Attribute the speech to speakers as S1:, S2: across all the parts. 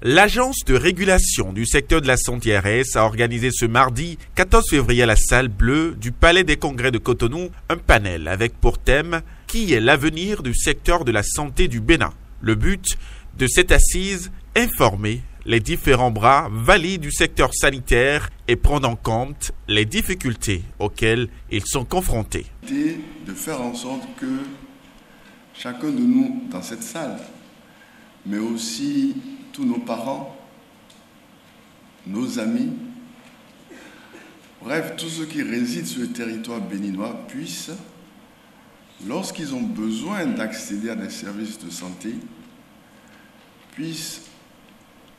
S1: L'Agence de régulation du secteur de la santé ARS a organisé ce mardi 14 février à la salle bleue du Palais des Congrès de Cotonou un panel avec pour thème « Qui est l'avenir du secteur de la santé du Bénin ?» Le but de cette assise, informer les différents bras valides du secteur sanitaire et prendre en compte les difficultés auxquelles ils sont confrontés.
S2: De faire en sorte que chacun de nous dans cette salle, mais aussi tous nos parents, nos amis, bref, tous ceux qui résident sur le territoire béninois puissent, lorsqu'ils ont besoin d'accéder à des services de santé, puissent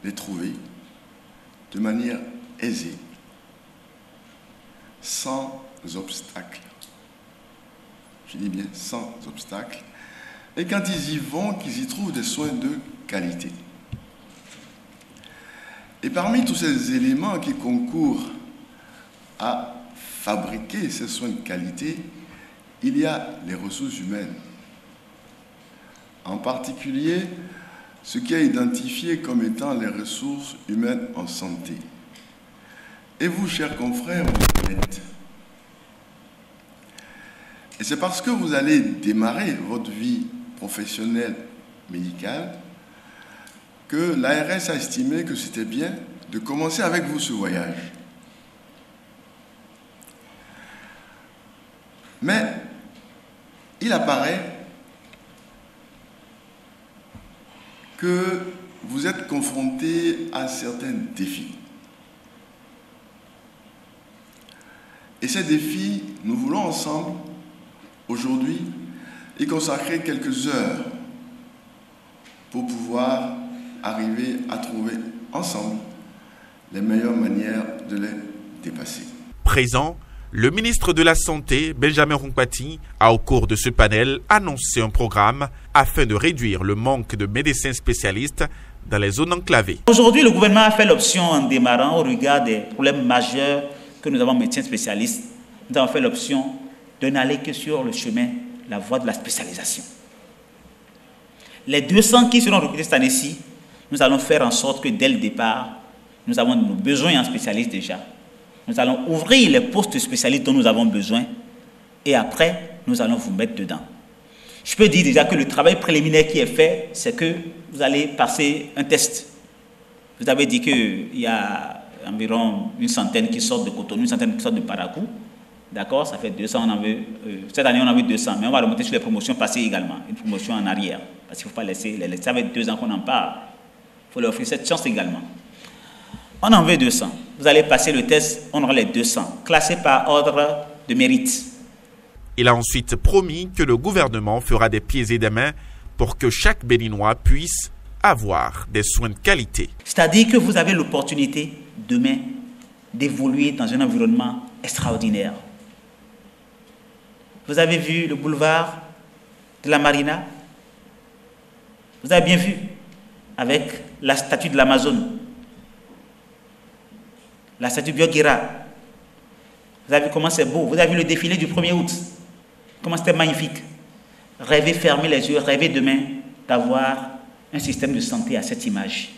S2: les trouver de manière aisée, sans obstacle. Je dis bien sans obstacle. Et quand ils y vont, qu'ils y trouvent des soins de qualité. Et parmi tous ces éléments qui concourent à fabriquer ces soins de qualité, il y a les ressources humaines. En particulier, ce qui est identifié comme étant les ressources humaines en santé. Et vous, chers confrères, vous l'êtes. Et c'est parce que vous allez démarrer votre vie professionnelle médicale que l'ARS a estimé que c'était bien de commencer avec vous ce voyage. Mais il apparaît que vous êtes confrontés à certains défis. Et ces défis, nous voulons ensemble, aujourd'hui, y consacrer quelques heures pour pouvoir arriver à trouver ensemble les meilleures manières de les dépasser.
S1: Présent, le ministre de la Santé, Benjamin Ronkpati, a au cours de ce panel annoncé un programme afin de réduire le manque de médecins spécialistes dans les zones enclavées.
S3: Aujourd'hui, le gouvernement a fait l'option en démarrant au regard des problèmes majeurs que nous avons en médecins spécialistes. Nous avons fait l'option de n'aller que sur le chemin, la voie de la spécialisation. Les 200 qui seront recrutés cette année-ci, nous allons faire en sorte que dès le départ, nous avons nos besoins en spécialistes déjà. Nous allons ouvrir les postes spécialistes dont nous avons besoin et après, nous allons vous mettre dedans. Je peux dire déjà que le travail préliminaire qui est fait, c'est que vous allez passer un test. Vous avez dit qu'il y a environ une centaine qui sortent de Cotonou, une centaine qui sortent de Parakou. D'accord, ça fait 200, on en veut, cette année on en veut 200, mais on va remonter sur les promotions passées également, une promotion en arrière, parce qu'il ne faut pas laisser, ça fait 2 ans qu'on en parle, il faut leur offrir cette chance également. On en veut 200, vous allez passer le test, on aura les 200, classés par ordre de mérite.
S1: Il a ensuite promis que le gouvernement fera des pieds et des mains pour que chaque Béninois puisse avoir des soins de qualité.
S3: C'est-à-dire que vous avez l'opportunité demain d'évoluer dans un environnement extraordinaire. Vous avez vu le boulevard de la Marina? Vous avez bien vu avec la statue de l'Amazone, la statue Biogira. Vous avez vu comment c'est beau. Vous avez vu le défilé du 1er août. Comment c'était magnifique. Rêvez, fermez les yeux, rêvez demain d'avoir un système de santé à cette image.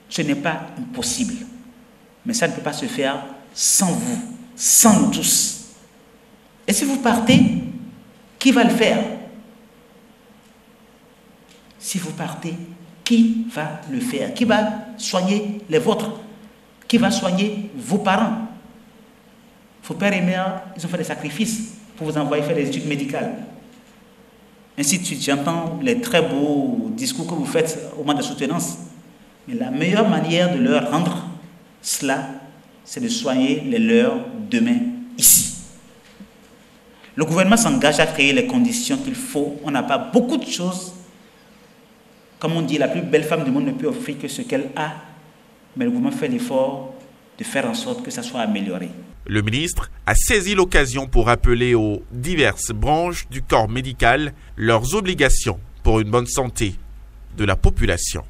S3: Ce n'est pas impossible. Mais ça ne peut pas se faire sans vous, sans nous tous. Et si vous partez, qui va le faire? Si vous partez, qui va le faire? Qui va soigner les vôtres? Qui va soigner vos parents? Vos pères et mères, ils ont fait des sacrifices pour vous envoyer faire des études médicales. Ainsi de suite, j'entends les très beaux discours que vous faites au moment de soutenance. Mais la meilleure manière de leur rendre cela, c'est de soigner les leurs demain, ici. Le gouvernement s'engage à créer les conditions qu'il faut. On n'a pas beaucoup de choses. Comme on dit, la plus belle femme du monde ne peut offrir que ce qu'elle a. Mais le gouvernement fait l'effort de faire en sorte que ça soit amélioré.
S1: Le ministre a saisi l'occasion pour rappeler aux diverses branches du corps médical leurs obligations pour une bonne santé de la population.